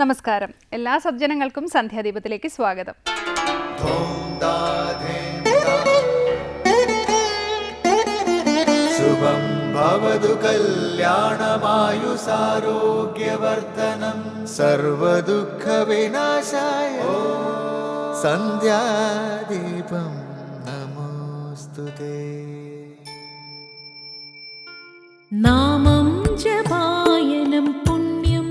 നമസ്കാരം. എല്ലാ സജ്ജനങ്ങൾക്കും സന്ധ്യാദീപത്തിലേക്ക് സ്വാഗതം. ശുഭം ഭവതു കല്യാണമായുസാരോഗ്യവർദ്ധനം സർവദുഃഖ വിനാശായ സന്ധ്യാദീപം നമോസ്തുതേ. നാമം ജപായനം പുണ്യം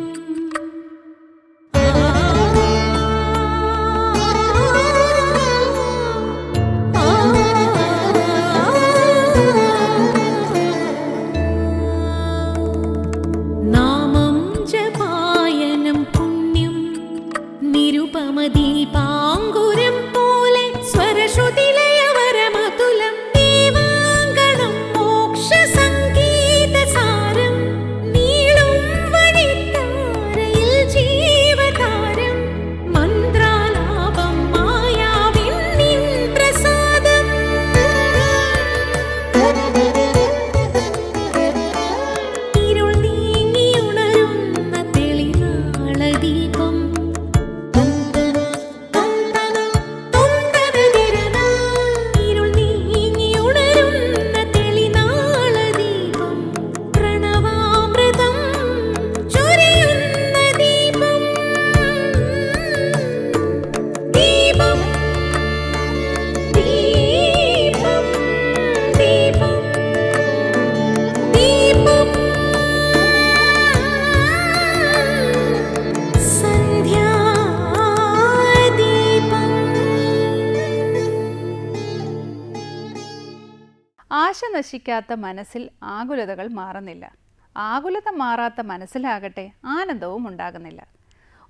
നാമം ജപായനം പുണ്യം നിരുപമദീപാങ്കുരം പോലെ സ്വരശ്രുതിലയവരമതുലം ദീവാങ്കണം മോക്ഷസംഗീതസാരം നീളും വഴിത്താരയിൽ ജീവതാരം മന്ത്രാലാപം മായാവിൻ നിൻ പ്രസാദം ഇരുൾ നീങ്ങിയുണരുന്ന തെളിനാളദീപം ഇരുൾ നീങ്ങിയുണരുന്ന തെളിനാളദീപം പ്രണവാമൃതം ചൊരിയുന്ന ദീപം ദീപം ദീപം ദീപം ദീപം ആശ നശിക്കാത്ത മനസ്സിൽ ആകുലതകൾ മാറുന്നില്ല. ആകുലത മാറാത്ത മനസ്സിലാകട്ടെ ആനന്ദവും ഉണ്ടാകുന്നില്ല.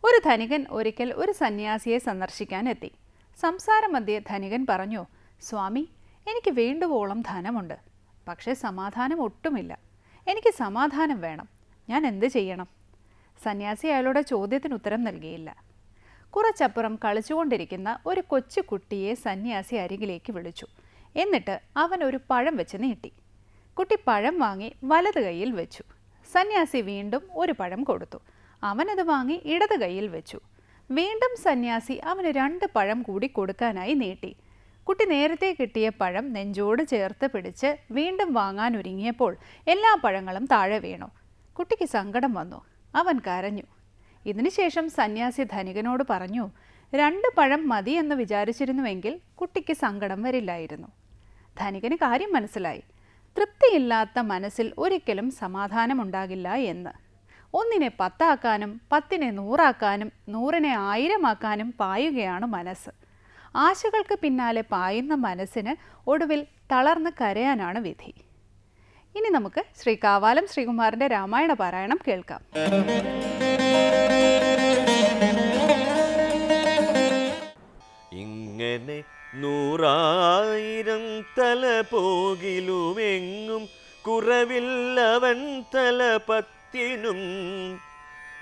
ഒരു ധനികൻ ഒരിക്കൽ ഒരു സന്യാസിയെ സന്ദർശിക്കാൻ എത്തി. സംസാരമധ്യേ ധനികൻ പറഞ്ഞു, സ്വാമി, എനിക്ക് വേണ്ടുവോളം ധനമുണ്ട്, പക്ഷേ സമാധാനം ഒട്ടുമില്ല. എനിക്ക് സമാധാനം വേണം. ഞാൻ എന്ത് ചെയ്യണം? സന്യാസി അയാളുടെ ചോദ്യത്തിന് ഉത്തരം നൽകിയില്ല. കുറച്ചപ്പുറം കളിച്ചുകൊണ്ടിരിക്കുന്ന ഒരു കൊച്ചു കുട്ടിയെ സന്യാസി അരികിലേക്ക് വിളിച്ചു. എന്നിട്ട് അവൻ ഒരു പഴം വെച്ച് നീട്ടി. കുട്ടി പഴം വാങ്ങി വലത് കൈയിൽ വെച്ചു. സന്യാസി വീണ്ടും ഒരു പഴം കൊടുത്തു. അവനത് വാങ്ങി ഇടത് കൈയിൽ വെച്ചു. വീണ്ടും സന്യാസി അവന് 2 പഴം കൂടി കൊടുക്കാനായി നീട്ടി. കുട്ടി നേരത്തെ കിട്ടിയ പഴം നെഞ്ചോട് ചേർത്ത് പിടിച്ച് വീണ്ടും വാങ്ങാനൊരുങ്ങിയപ്പോൾ എല്ലാ പഴങ്ങളും താഴെ വീണു. കുട്ടിക്ക് സങ്കടം വന്നു. അവൻ കരഞ്ഞു. ഇതിനുശേഷം സന്യാസി ധനികനോട് പറഞ്ഞു, 2 പഴം മതി എന്ന് വിചാരിച്ചിരുന്നുവെങ്കിൽ കുട്ടിക്ക് സങ്കടം വരില്ലായിരുന്നു. ധനികന് കാര്യം മനസ്സിലായി. തൃപ്തിയില്ലാത്ത മനസ്സിൽ ഒരിക്കലും സമാധാനമുണ്ടാകില്ല എന്ന്. 1നെ 10 ആക്കാനും 10നെ 100 ആക്കാനും 100നെ 1000 ആക്കാനും പായുകയാണ് മനസ്സ്. ആശകൾക്ക് പിന്നാലെ പായുന്ന മനസ്സിന് ഒടുവിൽ തളർന്ന് കരയാനാണ് വിധി. ഇനി നമുക്ക് ശ്രീ കാവാലം ശ്രീകുമാറിൻ്റെ രാമായണ പാരായണം കേൾക്കാം. ഇങ്ങനെ 100,000 തല പോകിലുമെങ്ങും കുറവില്ലവൻ തലപത്തിനും.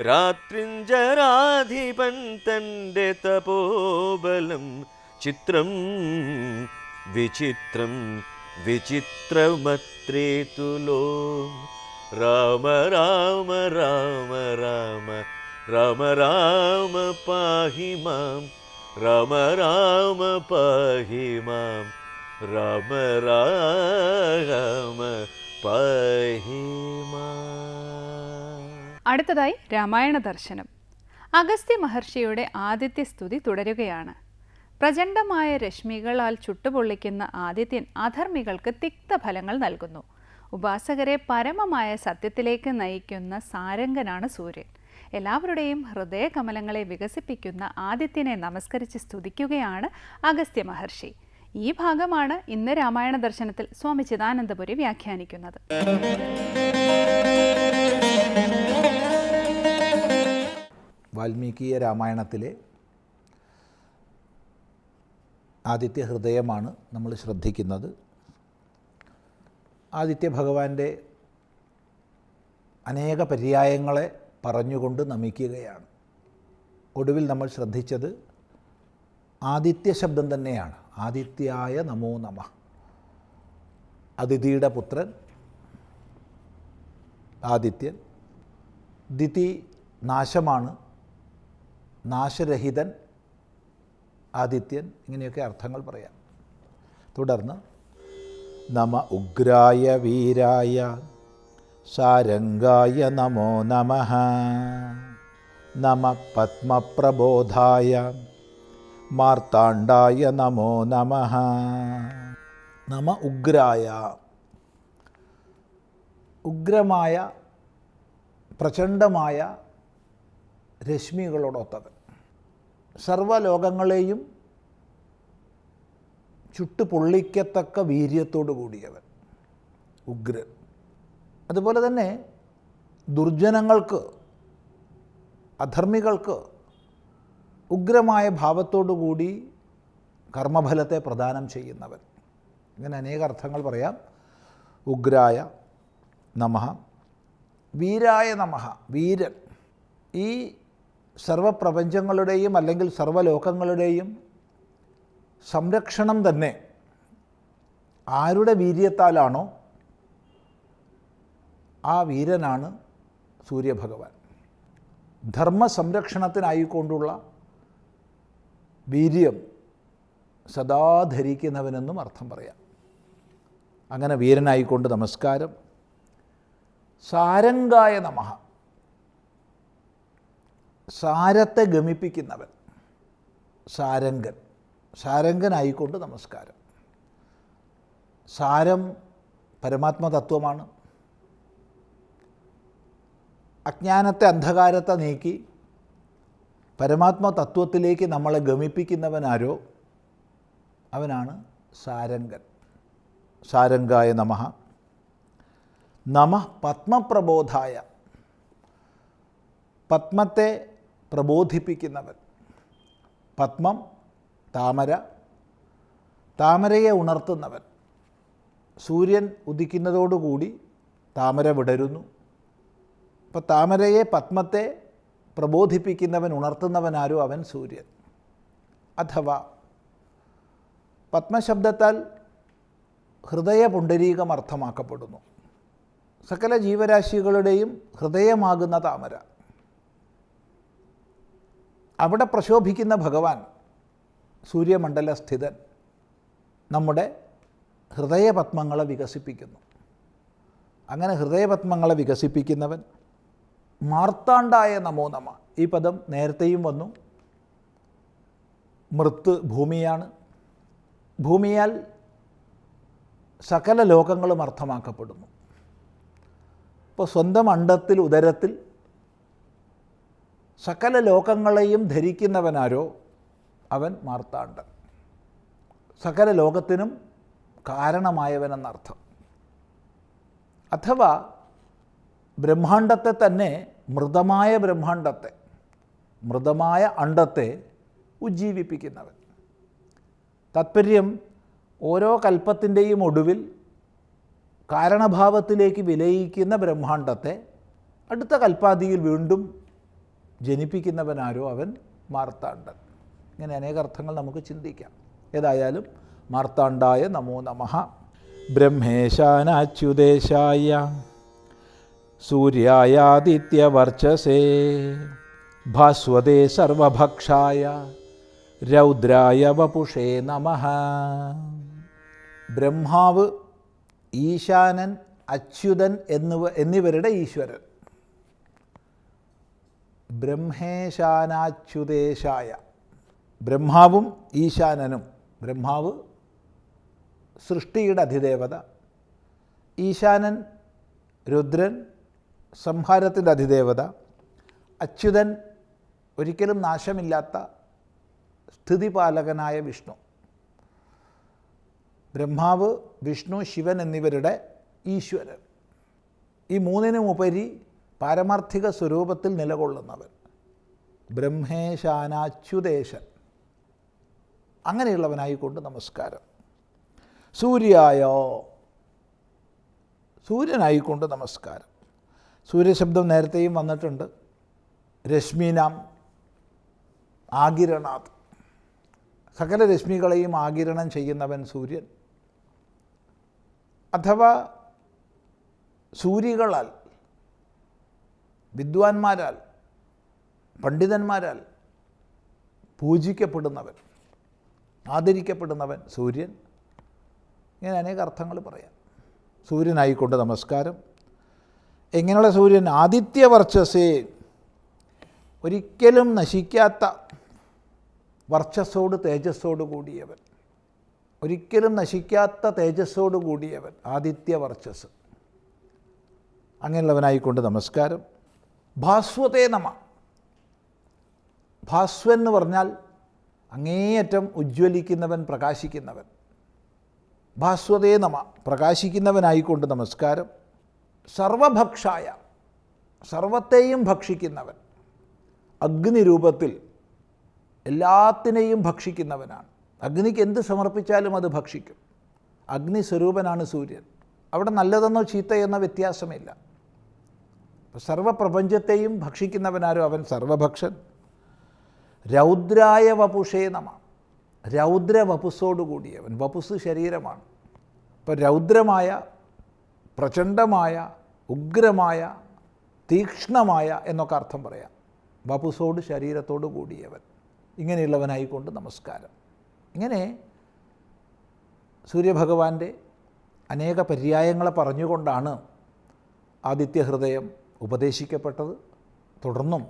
രാത്രിഞ്ചരാധിപൻ തൻ്റെ തപോബലം ചിത്രം വിചിത്രം വിചിത്രമത്രേ തുലോ. രാമ രാമ രാമ രാമ രാമ രാമ പാഹി മാം രാമ രാമ പാഹി മാം രാമ രാമ പാഹി മാം. അടുത്തതായി രാമായണ ദർശനം. അഗസ്ത്യ മഹർഷിയുടെ ആദിത്യ സ്തുതി തുടരുകയാണ്. പ്രചണ്ഡമായ രശ്മികളാൽ ചുട്ടുപൊള്ളിക്കുന്ന ആദിത്യൻ അധർമ്മികൾക്ക് തിക്തഫലങ്ങൾ നൽകുന്നു. ഉപാസകരെ പരമമായ സത്യത്തിലേക്ക് നയിക്കുന്ന സാരംഗനാണ് സൂര്യൻ. എല്ലാവരുടെയും ഹൃദയകമലങ്ങളെ വികസിപ്പിക്കുന്ന ആദിത്യനെ നമസ്കരിച്ച് സ്തുതിക്കുകയാണ് അഗസ്ത്യ മഹർഷി. ഈ ഭാഗമാണ് ഇന്ന് രാമായണ ദർശനത്തിൽ സ്വാമി ചിദാനന്ദപുരി വ്യാഖ്യാനിക്കുന്നത്. വാൽമീകീയ രാമായണത്തിലെ ആദിത്യ ഹൃദയമാണ് നമ്മൾ ശ്രദ്ധിക്കുന്നത്. ആദിത്യ ഭഗവാന്റെ അനേക പര്യായങ്ങളെ പറഞ്ഞുകൊണ്ട് നമിക്കുകയാണ്. ഒടുവിൽ നമ്മൾ ശ്രദ്ധിച്ചത് ആദിത്യ ശബ്ദം തന്നെയാണ്. ആദിത്യായ നമോ നമഃ. അതിഥിയുടെ പുത്രൻ ആദിത്യൻ. ദിതി നാശമാണ്, നാശരഹിതൻ, ആദിത്യൻ, ഇങ്ങനെയൊക്കെ അർത്ഥങ്ങൾ പറയാം. തുടർന്ന് നമ ഉഗ്രായ വീരായ സാരംഗായ നമോ നമഃ. നമ പത്മപ്രബോധായ മാർത്താണ്ഡായ നമോ നമഃ. നമ ഉഗ്രായ, ഉഗ്രമായ പ്രചണ്ഡമായ രശ്മികളോടൊത്തവൻ, സർവ്വലോകങ്ങളെയും ചുട്ടുപൊള്ളിക്കത്തക്ക വീര്യത്തോടു കൂടിയവൻ ഉഗ്രൻ. അതുപോലെ തന്നെ ദുർജനങ്ങൾക്ക്, അധർമ്മികൾക്ക് ഉഗ്രമായ ഭാവത്തോടു കൂടി കർമ്മഫലത്തെ പ്രദാനം ചെയ്യുന്നവൻ. ഇങ്ങനെ അനേക അർത്ഥങ്ങൾ പറയാം. ഉഗ്രായ നമഃ, വീരായ നമഃ, വീരൻ. ഈ സർവപ്രപഞ്ചങ്ങളുടെയും അല്ലെങ്കിൽ സർവ്വലോകങ്ങളുടെയും സംരക്ഷണം തന്നെ ആരുടെ വീര്യത്താലാണോ ആ വീരനാണ് സൂര്യഭഗവാൻ. ധർമ്മസംരക്ഷണത്തിനായിക്കൊണ്ടുള്ള വീര്യം സദാ ധരിക്കുന്നവനെന്നും അർത്ഥം പറയാം. അങ്ങനെ വീരനായിക്കൊണ്ട് നമസ്കാരം. സാരംഗായ നമഃ, സാരത്തെ ഗമിപ്പിക്കുന്നവൻ, സാരംഗൻ, സാരംഗനായിക്കൊണ്ട് നമസ്കാരം. സാരം പരമാത്മതത്വമാണ്. അജ്ഞാനത്തെ, അന്ധകാരത്തെ നീക്കി പരമാത്മതത്വത്തിലേക്ക് നമ്മളെ ഗമിപ്പിക്കുന്നവനാരോ അവനാണ് സാരംഗൻ. സാരംഗായ നമഃ. നമഃ പത്മപ്രബോധായ, പത്മത്തെ പ്രബോധിപ്പിക്കുന്നവൻ. പത്മം താമര, താമരയെ ഉണർത്തുന്നവൻ. സൂര്യൻ ഉദിക്കുന്നതോടുകൂടി താമര വിടരുന്നു. അപ്പോൾ താമരയെ, പത്മത്തെ പ്രബോധിപ്പിക്കുന്നവൻ, ഉണർത്തുന്നവനാരോ അവൻ സൂര്യൻ. അഥവാ പത്മശബ്ദത്താൽ ഹൃദയപുണ്ഡരീകം അർത്ഥമാക്കപ്പെടുന്നു. സകല ജീവരാശികളുടെയും ഹൃദയമാകുന്ന താമര. അവിടെ പ്രശോഭിക്കുന്ന ഭഗവാൻ സൂര്യമണ്ഡലസ്ഥിതൻ നമ്മുടെ ഹൃദയപത്മങ്ങളെ വികസിപ്പിക്കുന്നു. അങ്ങനെ ഹൃദയപത്മങ്ങളെ വികസിപ്പിക്കുന്നവൻ. മാർത്താണ്ഡായ നമോ നമഃ. ഈ പദം നേരത്തെയും വന്നു. മൃത്ത് ഭൂമിയാണ്. ഭൂമിയാൽ സകല ലോകങ്ങളും അർത്ഥമാക്കപ്പെടുന്നു. ഇപ്പോൾ സ്വന്തം അണ്ഡത്തിൽ, ഉദരത്തിൽ സകല ലോകങ്ങളെയും ധരിക്കുന്നവനാരോ അവൻ മാർത്താണ്ഡൻ. സകല ലോകത്തിനും കാരണമായവനെന്നർത്ഥം. അഥവാ ബ്രഹ്മാണ്ടത്തെ തന്നെ, മൃതമായ ബ്രഹ്മാണ്ടത്തെ, മൃതമായ അണ്ഡത്തെ ഉജ്ജീവിപ്പിക്കുന്നവൻ. താത്പര്യം, ഓരോ കൽപ്പത്തിൻ്റെയും ഒടുവിൽ കാരണഭാവത്തിലേക്ക് വിലയിക്കുന്ന ബ്രഹ്മാണ്ടത്തെ അടുത്ത കൽപ്പാദിയിൽ വീണ്ടും ജനിപ്പിക്കുന്നവനാരോ അവൻ മാർത്താണ്ഡൻ. ഇങ്ങനെ അനേക അർത്ഥങ്ങൾ നമുക്ക് ചിന്തിക്കാം. ഏതായാലും മാർത്താണ്ഡായ നമോ നമഃ. ബ്രഹ്മേശാനാച്യുതേശായ സൂര്യായാദിത്യവർച്ചസേ ഭാസ്വതേ സർവഭക്ഷായ രൗദ്രായ വപുഷേ നമഃ. ബ്രഹ്മാവ്, ഈശാനൻ, അച്യുതൻ എന്നിവരുടെ ഈശ്വരൻ. ബ്രഹ്മേശാനാച്യുതേശായ, ബ്രഹ്മാവും ഈശാനനും. ബ്രഹ്മാവ് സൃഷ്ടിയുടെ അധിദേവത, ഈശാനൻ രുദ്രൻ സംഹാരത്തിൻ്റെ അധിദേവത, അച്യുതൻ ഒരിക്കലും നാശമില്ലാത്ത സ്ഥിതിപാലകനായ വിഷ്ണു. ബ്രഹ്മാവ്, വിഷ്ണു, ശിവൻ എന്നിവരുടെ ഈശ്വരൻ. ഈ മൂന്നിനുമുപരി പാരമാർത്ഥിക സ്വരൂപത്തിൽ നിലകൊള്ളുന്നവൻ ബ്രഹ്മേശാനാച്യുതേശൻ. അങ്ങനെയുള്ളവനായിക്കൊണ്ട് നമസ്കാരം. സൂര്യായോ, സൂര്യനായിക്കൊണ്ട് നമസ്കാരം. സൂര്യശബ്ദം നേരത്തെയും വന്നിട്ടുണ്ട്. രശ്മീനാം ആകിരണാത്, സകല രശ്മികളെയും ആകിരണം ചെയ്യുന്നവൻ സൂര്യൻ. അഥവാ സൂര്യകളാൽ, വിദ്വാൻമാരാൽ, പണ്ഡിതന്മാരാൽ പൂജിക്കപ്പെടുന്നവൻ, ആദരിക്കപ്പെടുന്നവൻ സൂര്യൻ. ഇങ്ങനെ അനേക അർത്ഥങ്ങൾ പറയാം. സൂര്യനായിക്കൊണ്ട് നമസ്കാരം. എങ്ങനെയുള്ള സൂര്യൻ? ആദിത്യവർച്ചസേ, ഒരിക്കലും നശിക്കാത്ത വർച്ചസ്സോട് തേജസ്സോട് കൂടിയവൻ, ഒരിക്കലും നശിക്കാത്ത തേജസ്സോട് കൂടിയവൻ, ആദിത്യവർച്ചസ്. അങ്ങനെയുള്ളവനായിക്കൊണ്ട് നമസ്കാരം. ഭാസ്വതേ നമ. ഭാസ്വൻ എന്ന് പറഞ്ഞാൽ അങ്ങേയറ്റം ഉജ്ജ്വലിക്കുന്നവൻ, പ്രകാശിക്കുന്നവൻ. ഭാസ്വതേ നമ, പ്രകാശിക്കുന്നവനായിക്കൊണ്ട് നമസ്കാരം. സർവഭക്ഷായ, സർവത്തെയും ഭക്ഷിക്കുന്നവൻ. അഗ്നിരൂപത്തിൽ എല്ലാത്തിനെയും ഭക്ഷിക്കുന്നവനാണ്. അഗ്നിക്ക് എന്ത് സമർപ്പിച്ചാലും അത് ഭക്ഷിക്കും. അഗ്നിസ്വരൂപനാണ് സൂര്യൻ. അവിടെ നല്ലതെന്നോ ചീത്തയെന്നോ വ്യത്യാസമില്ല. സർവപ്രപഞ്ചത്തെയും ഭക്ഷിക്കുന്നവനാരോ അവൻ സർവഭക്ഷൻ. രൗദ്രായ വപുഷേ നമ. രൗദ്രവപുസ്സോടു കൂടിയവൻ. വപുസ് ശരീരമാണ്. അപ്പോൾ രൗദ്രമായ, പ്രചണ്ഡമായ, ഉഗ്രമായ, തീക്ഷ്ണമായ എന്നൊക്കെ അർത്ഥം പറയാം. വപുസ്സോട് ശരീരത്തോടു കൂടിയവൻ. ഇങ്ങനെയുള്ളവനായിക്കൊണ്ട് നമസ്കാരം. ഇങ്ങനെ സൂര്യഭഗവാന്റെ അനേക പര്യായങ്ങളെ പറഞ്ഞുകൊണ്ടാണ് ആദിത്യഹൃദയം ഉപദേശിക്കപ്പെട്ടത്. തുടർന്നും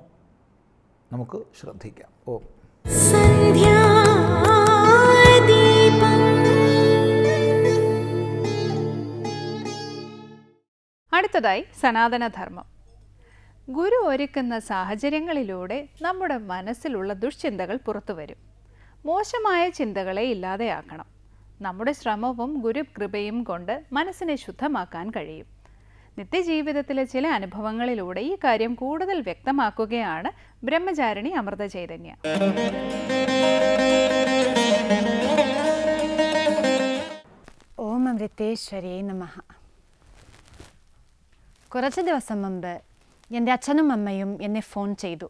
നമുക്ക് ശ്രദ്ധിക്കാം. ഓം സന്ധ്യാദീപം. അടുത്തതായി സനാതനധർമ്മം. ഗുരു ഒരുക്കുന്ന സാഹചര്യങ്ങളിലൂടെ നമ്മുടെ മനസ്സിലുള്ള ദുഷ്ചിന്തകൾ പുറത്തു വരും. മോശമായ ചിന്തകളെ ഇല്ലാതെയാക്കണം. നമ്മുടെ ശ്രമവും ഗുരുകൃപയും കൊണ്ട് മനസ്സിനെ ശുദ്ധമാക്കാൻ കഴിയും. നിത്യജീവിതത്തിലെ ചില അനുഭവങ്ങളിലൂടെ ഈ കാര്യം കൂടുതൽ വ്യക്തമാക്കുകയാണ് ബ്രഹ്മചാരിണി അമൃത ചൈതന്യ. ഓം അമൃതേശ്വരേ നമഃ. കുറച്ച് ദിവസം മുമ്പ് എൻ്റെ അച്ഛനും അമ്മയും എന്നെ ഫോൺ ചെയ്തു.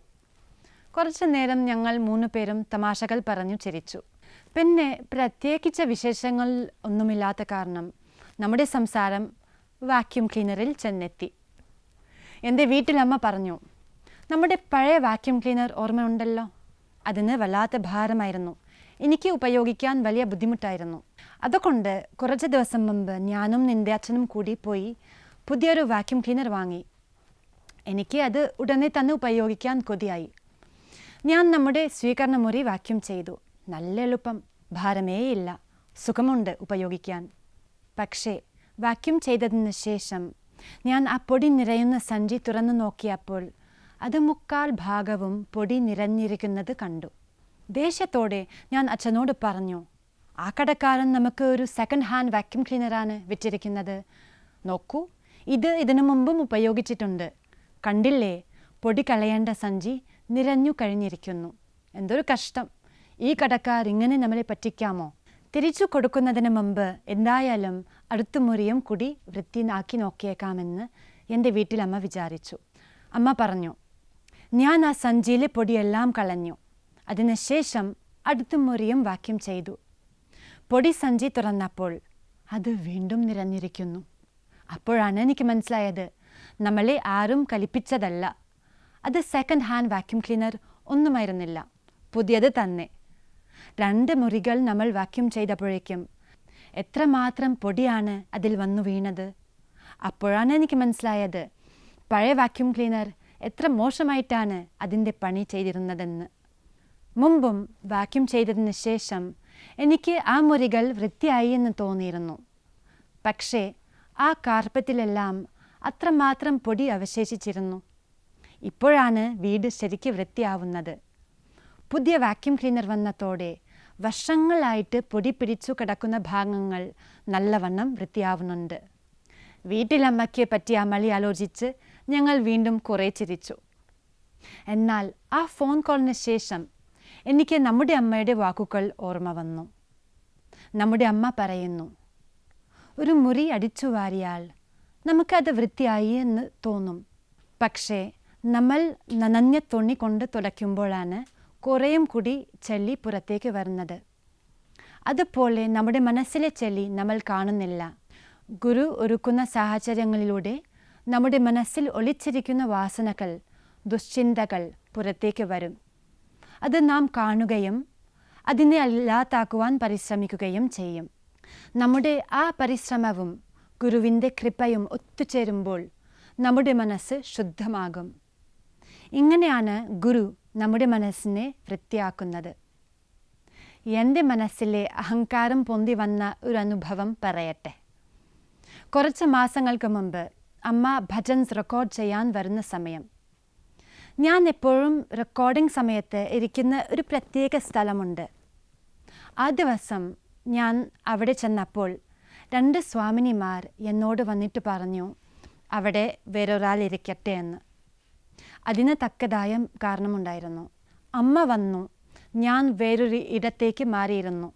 കുറച്ചു നേരം ഞങ്ങൾ 3 പേരും തമാശകൾ പറഞ്ഞു ചിരിച്ചു. പിന്നെ പ്രത്യേകിച്ച വിശേഷങ്ങൾ ഒന്നുമില്ലാത്ത കാരണം നമ്മുടെ സംസാരം വാക്യൂം ക്ലീനറിൽ ചെന്നെത്തി. എൻ്റെ വീട്ടിലമ്മ പറഞ്ഞു, നമ്മുടെ പഴയ വാക്യൂം ക്ലീനർ ഓർമ്മയുണ്ടല്ലോ, അതിന് വല്ലാത്ത ഭാരമായിരുന്നു. എനിക്ക് ഉപയോഗിക്കാൻ വലിയ ബുദ്ധിമുട്ടായിരുന്നു. അതുകൊണ്ട് കുറച്ച് ദിവസം മുമ്പ് ഞാനും നിൻ്റെ അച്ഛനും കൂടി പോയി പുതിയൊരു വാക്യൂം ക്ലീനർ വാങ്ങി. എനിക്ക് അത് ഉടനെ തന്നെ ഉപയോഗിക്കാൻ കൊതിയായി. ഞാൻ നമ്മുടെ സ്വീകരണമുറി വാക്യൂം ചെയ്തു. നല്ല എളുപ്പം, ഭാരമേയില്ല, സുഖമുണ്ട് ഉപയോഗിക്കാൻ. പക്ഷേ വാക്യൂം ചെയ്തതിന് ശേഷം ഞാൻ ആ പൊടി നിറയുന്ന സഞ്ചി തുറന്നു നോക്കിയപ്പോൾ അത് 3/4 ഭാഗവും പൊടി നിറഞ്ഞിരിക്കുന്നത് കണ്ടു. ദേഷ്യത്തോടെ ഞാൻ അച്ഛനോട് പറഞ്ഞു, ആ കടക്കാരൻ നമുക്ക് ഒരു സെക്കൻഡ് ഹാൻഡ് വാക്യൂം ക്ലീനറാണ് വിറ്റിരിക്കുന്നത്. നോക്കൂ, ഇതിനു മുമ്പും ഉപയോഗിച്ചിട്ടുണ്ട്. കണ്ടില്ലേ, പൊടി കളയേണ്ട സഞ്ചി നിറഞ്ഞു കഴിഞ്ഞിരിക്കുന്നു. എന്തൊരു കഷ്ടം! ഈ കടക്കാർ ഇങ്ങനെ നമ്മളെ പറ്റിക്കാമോ? തിരിച്ചു കൊടുക്കുന്നതിന് മുമ്പ് എന്തായാലും അടുത്ത മുറിയും കൂടി വൃത്തിയാക്കി നോക്കിയേക്കാമെന്ന് എൻ്റെ വീട്ടിലമ്മ വിചാരിച്ചു. അമ്മ പറഞ്ഞു, ഞാൻ ആ സഞ്ചിയിലെ പൊടിയെല്ലാം കളഞ്ഞു. അതിനുശേഷം അടുത്ത മുറിയും വാക്യൂം ചെയ്തു. പൊടി സഞ്ചി തുറന്നപ്പോൾ അത് വീണ്ടും നിറഞ്ഞിരിക്കുന്നു. അപ്പോഴാണ് എനിക്ക് മനസ്സിലായത്, നമ്മളെ ആരും കലിപ്പിച്ചതല്ല. അത് സെക്കൻഡ് ഹാൻഡ് വാക്യൂം ക്ലീനർ ഒന്നുമായിരുന്നില്ല, പുതിയത് തന്നെ. 2 മുറികൾ നമ്മൾ വാക്യൂം ചെയ്തപ്പോഴേക്കും എത്രമാത്രം പൊടിയാണ് അതിൽ വന്നു വീണത്. അപ്പോഴാണ് എനിക്ക് മനസ്സിലായത്, പഴയ വാക്യൂം ക്ലീനർ എത്ര മോശമായിട്ടാണ് അതിൻ്റെ പണി ചെയ്തിരുന്നതെന്ന്. മുമ്പും വാക്യൂം ചെയ്തതിന് ശേഷം എനിക്ക് ആ മുറികൾ വൃത്തിയായി എന്ന് തോന്നിയിരുന്നു. പക്ഷേ ആ കാർപ്പറ്റിലെല്ലാം അത്രമാത്രം പൊടി അവശേഷിച്ചിരുന്നു. ഇപ്പോഴാണ് വീട് ശരിക്ക് വൃത്തിയാവുന്നത്. പുതിയ വാക്യൂം ക്ലീനർ വന്നതോടെ വർഷങ്ങളായിട്ട് പൊടി പിടിച്ചു കിടക്കുന്ന ഭാഗങ്ങൾ നല്ലവണ്ണം വൃത്തിയാവുന്നുണ്ട്. വീട്ടിലമ്മയ്ക്ക് പറ്റിയ അമളി ആലോചിച്ച് ഞങ്ങൾ വീണ്ടും കുറേ ചിരിച്ചു. എന്നാൽ ആ ഫോൺ കോളിന് ശേഷം എനിക്ക് നമ്മുടെ അമ്മയുടെ വാക്കുകൾ ഓർമ്മ വന്നു. നമ്മുടെ അമ്മ പറയുന്നു, ഒരു മുറി അടിച്ചു വാരിയാൽ നമുക്കത് വൃത്തിയായി എന്ന് തോന്നും. പക്ഷേ നമ്മൾ നനഞ്ഞ തുണി കൊണ്ട് തുടയ്ക്കുമ്പോഴാണ് കുറേയും കൂടി ചെളി പുറത്തേക്ക് വരുന്നത്. അതുപോലെ നമ്മുടെ മനസ്സിലെ ചെളി നമ്മൾ കാണുന്നില്ല. ഗുരു ഒരുക്കുന്ന സാഹചര്യങ്ങളിലൂടെ നമ്മുടെ മനസ്സിൽ ഒളിച്ചിരിക്കുന്ന വാസനകൾ, ദുശ്ചിന്തകൾ പുറത്തേക്ക് വരും. അത് നാം കാണുകയും അതിനെ ഇല്ലാതാക്കുവാൻ പരിശ്രമിക്കുകയും ചെയ്യും. നമ്മുടെ ആ പരിശ്രമവും ഗുരുവിൻ്റെ കൃപയും ഒത്തുചേരുമ്പോൾ നമ്മുടെ മനസ്സ് ശുദ്ധമാകും. ഇങ്ങനെയാണ് ഗുരു നമ്മുടെ മനസ്സിനെ വൃത്തിയാക്കുന്നത്. എൻ്റെ മനസ്സിലെ അഹങ്കാരം പൊന്തി വന്ന ഒരു അനുഭവം പറയട്ടെ. കുറച്ച് മാസങ്ങൾക്ക് മുമ്പ് അമ്മ ഭജൻസ് റെക്കോർഡ് ചെയ്യാൻ വരുന്ന സമയം, ഞാൻ എപ്പോഴും റെക്കോർഡിംഗ് സമയത്ത് ഇരിക്കുന്ന ഒരു പ്രത്യേക സ്ഥലമുണ്ട്. ആ ദിവസം ഞാൻ അവിടെ ചെന്നപ്പോൾ 2 സ്വാമിനിമാർ എന്നോട് വന്നിട്ട് പറഞ്ഞു, അവിടെ വേറൊരാൾ ഇരിക്കട്ടെ എന്ന്. അതിന് തക്കതായ കാരണമുണ്ടായിരുന്നു. അമ്മ വന്നു, ഞാൻ വേറൊരു ഇടത്തേക്ക് മാറിയിരുന്നു.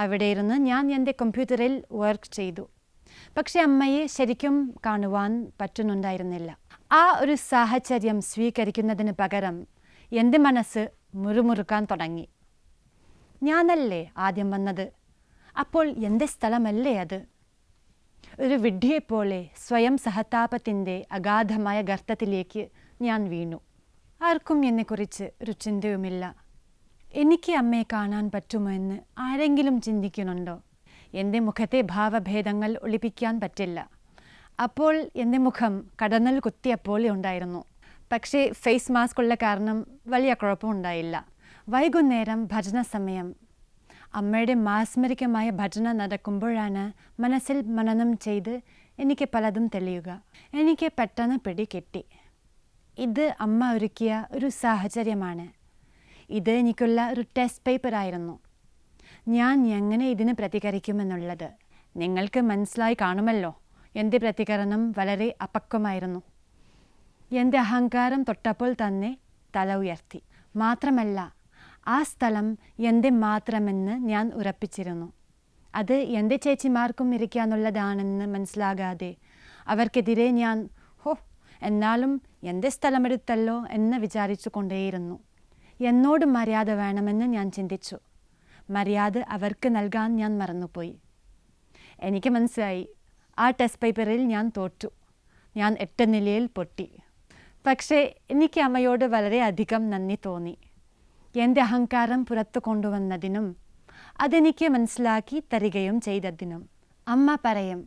അവിടെ ഇരുന്ന് ഞാൻ എൻ്റെ കമ്പ്യൂട്ടറിൽ വർക്ക് ചെയ്തു. പക്ഷെ അമ്മയെ ശരിക്കും കാണുവാൻ പറ്റുന്നുണ്ടായിരുന്നില്ല. ആ ഒരു സാഹചര്യം സ്വീകരിക്കുന്നതിന് പകരം എൻ്റെ മനസ്സ് മുറുമുറുക്കാൻ തുടങ്ങി. ഞാനല്ലേ ആദ്യം വന്നത്, അപ്പോൾ എൻ്റെ സ്ഥലമല്ലേ അത്? ഒരു വിഡ്ഢിയെപ്പോലെ സ്വയം സഹതാപത്തിൻ്റെ അഗാധമായ ഗർത്തത്തിലേക്ക് ഞാൻ വീണു. ആർക്കും എന്നെക്കുറിച്ച് ഒരു ചിന്തയുമില്ല. എനിക്ക് അമ്മയെ കാണാൻ പറ്റുമോ എന്ന് ആരെങ്കിലും ചിന്തിക്കുന്നുണ്ടോ? എൻ്റെ മുഖത്തെ ഭാവഭേദങ്ങൾ ഒളിപ്പിക്കാൻ പറ്റില്ല. അപ്പോൾ എൻ്റെ മുഖം കടന്നൽ കുത്തിയപ്പോലെ ഉണ്ടായിരുന്നു. പക്ഷേ ഫേസ് മാസ്ക് ഉള്ള കാരണം വലിയ കുഴപ്പമുണ്ടായില്ല. വൈകുന്നേരം ഭജന സമയം. അമ്മയുടെ മാസ്മരികമായ ഭജന നടക്കുമ്പോഴാണ് മനസ്സിൽ മനനം ചെയ്ത് എനിക്ക് പലതും തെളിയുക. എനിക്ക് പെട്ടെന്ന് പിടികിട്ടി. ഇത് അമ്മ ഒരുക്കിയ ഒരു സാഹചര്യമാണ്. ഇത് എനിക്കുള്ള ഒരു ടെസ്റ്റ് പേപ്പറായിരുന്നു. ഞാൻ എങ്ങനെ ഇതിന് പ്രതികരിക്കുമെന്നുള്ളത് നിങ്ങൾക്ക് മനസ്സിലായി കാണുമല്ലോ. എൻ്റെ പ്രതികരണം വളരെ അപക്വമായിരുന്നു. എൻ്റെ അഹങ്കാരം തൊട്ടപ്പോൾ തന്നെ തല ഉയർത്തി. മാത്രമല്ല, ആ സ്ഥലം എൻ്റെ മാത്രമെന്ന് ഞാൻ ഉറപ്പിച്ചിരുന്നു. അത് എൻ്റെ ചേച്ചിമാർക്കും ഇരിക്കാനുള്ളതാണെന്ന് മനസ്സിലാകാതെ അവർക്കെതിരെ ഞാൻ എന്നാലും എൻ്റെ സ്ഥലമെടുത്തല്ലോ എന്ന് വിചാരിച്ചു കൊണ്ടേയിരുന്നു. എന്നോട് മര്യാദ വേണമെന്ന് ഞാൻ ചിന്തിച്ചു. മര്യാദ അവർക്ക് നൽകാൻ ഞാൻ മറന്നുപോയി. എനിക്ക് മനസ്സിലായി, ആ ടെസ്റ്റ് പേപ്പറിൽ ഞാൻ തോറ്റു. ഞാൻ 8 നിലയിൽ പൊട്ടി. പക്ഷേ എനിക്ക് അമ്മയോട് വളരെയധികം നന്ദി തോന്നി. എൻ്റെ അഹങ്കാരം പുറത്തു കൊണ്ടുവന്നതിനും അതെനിക്ക് മനസ്സിലാക്കി തരികയും ചെയ്തതിനും. അമ്മ പറയും,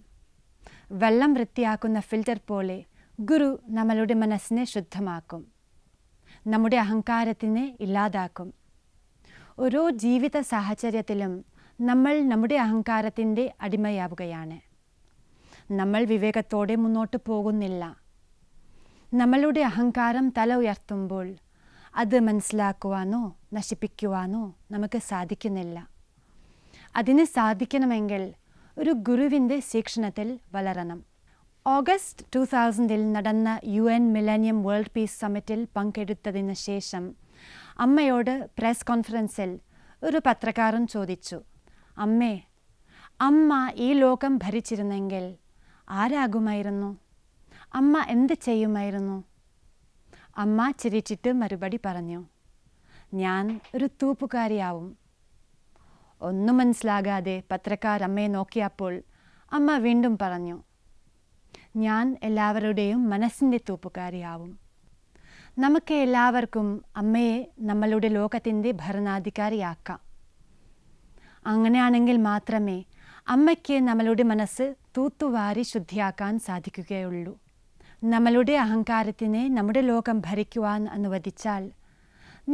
വെള്ളം വൃത്തിയാക്കുന്ന ഫിൽറ്റർ പോലെ ഗുരു നമ്മളുടെ മനസ്സിനെ ശുദ്ധമാക്കും, നമ്മുടെ അഹങ്കാരത്തിനെ ഇല്ലാതാക്കും. ഓരോ ജീവിത സാഹചര്യത്തിലും നമ്മൾ നമ്മുടെ അഹങ്കാരത്തിൻ്റെ അടിമയാവുകയാണ്. നമ്മൾ വിവേകത്തോടെ മുന്നോട്ട് പോകുന്നില്ല. നമ്മളുടെ അഹങ്കാരം തല ഉയർത്തുമ്പോൾ അത് മനസ്സിലാക്കുവാനോ നശിപ്പിക്കുവാനോ നമുക്ക് സാധിക്കുന്നില്ല. അതിന് സാധിക്കണമെങ്കിൽ ഒരു ഗുരുവിൻ്റെ ശിക്ഷണത്തിൽ വളരണം. ഓഗസ്റ്റ് 2000 നടന്ന UN മില്ലേനിയം വേൾഡ് പീസ് സമ്മിറ്റിൽ പങ്കെടുത്തതിന് ശേഷം അമ്മയോട് പ്രസ് കോൺഫറൻസിൽ ഒരു പത്രക്കാരൻ ചോദിച്ചു, അമ്മേ, അമ്മ ഈ ലോകം ഭരിച്ചിരുന്നെങ്കിൽ ആരാകുമായിരുന്നു? അമ്മ എന്ത് ചെയ്യുമായിരുന്നു? അമ്മ ചിരിച്ചിട്ട് മറുപടി പറഞ്ഞു, ഞാൻ ഒരു തൂപ്പുകാരിയാവും. ഒന്നും മനസ്സിലാകാതെ പത്രക്കാർ അമ്മയെ നോക്കിയപ്പോൾ അമ്മ വീണ്ടും പറഞ്ഞു, ഞാൻ എല്ലാവരുടെയും മനസ്സിൻ്റെ തൂപ്പുകാരിയാവും. നമുക്ക് എല്ലാവർക്കും അമ്മയെ നമ്മളുടെ ലോകത്തിൻ്റെ ഭരണാധികാരിയാക്കാം. അങ്ങനെയാണെങ്കിൽ മാത്രമേ അമ്മയ്ക്ക് നമ്മളുടെ മനസ്സ് തൂത്തുവാരി ശുദ്ധിയാക്കാൻ സാധിക്കുകയുള്ളൂ. നമ്മളുടെ അഹങ്കാരത്തിനെ നമ്മുടെ ലോകം ഭരിക്കുവാൻ അനുവദിച്ചാൽ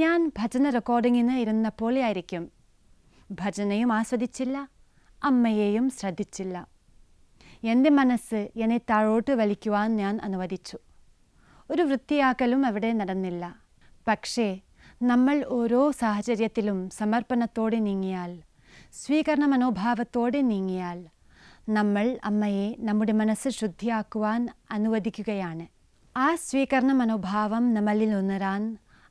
ഞാൻ ഭജന റെക്കോർഡിങ്ങിന് ഇരുന്ന പോലെയായിരിക്കും. ഭജനയും ആസ്വദിച്ചില്ല, അമ്മയെയും ശ്രദ്ധിച്ചില്ല. എൻ്റെ മനസ്സ് എന്നെ താഴോട്ട് വലിക്കുവാൻ ഞാൻ അനുവദിച്ചു. ഒരു വൃത്തിയാക്കലും അവിടെ നടന്നില്ല. പക്ഷേ നമ്മൾ ഓരോ സാഹചര്യത്തിലും സമർപ്പണത്തോടെ നീങ്ങിയാൽ, സ്വീകരണ മനോഭാവത്തോടെ നീങ്ങിയാൽ, നമ്മൾ അമ്മയെ നമ്മുടെ മനസ്സ് ശുദ്ധിയാക്കുവാൻ അനുവദിക്കുകയാണ്. ആ സ്വീകരണ മനോഭാവം നമ്മളിൽ ഉണരാൻ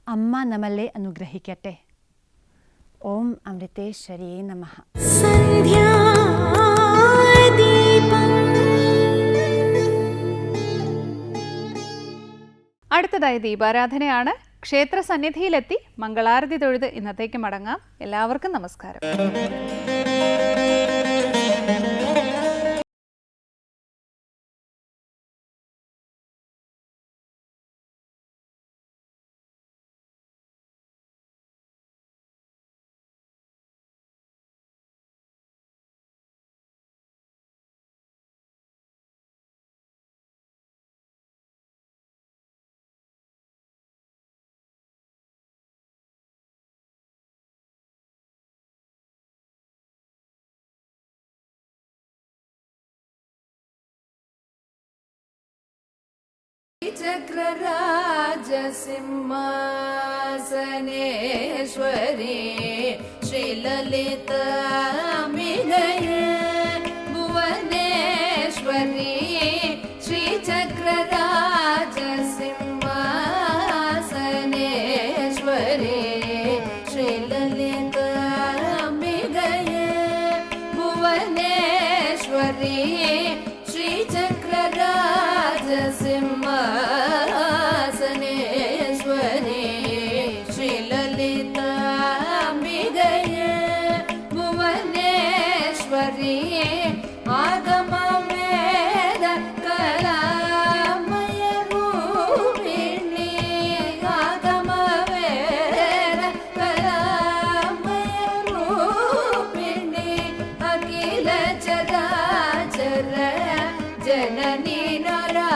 അമ്മ നമ്മളെ അനുഗ്രഹിക്കട്ടെ. ഓം അമൃതേശ്വരിയേ നമഃ. അടുത്തതായി ദീപാരാധനയാണ്. ക്ഷേത്ര സന്നിധിയിലെത്തി മംഗളാരതി തൊഴുത് ഇന്നത്തേക്ക് മടങ്ങാം. എല്ലാവർക്കും നമസ്കാരം. श्रीचक्रराजसिंहासनेश्वरी श्रीललिताम्बिकये भुवनेश्वरी श्रीचक्रराजसिंहासनेश्वरी श्रीललिताम्बिकये भुवनेश्वरी श्रीचक्रराजसिंहासनेश्वरी श्रीललिताम्बिकये भुवनेश्वरी आगमवेद कलामय रूपिणी आगमवेद कलामय रूपिणी अखिल चराचर जननी नरा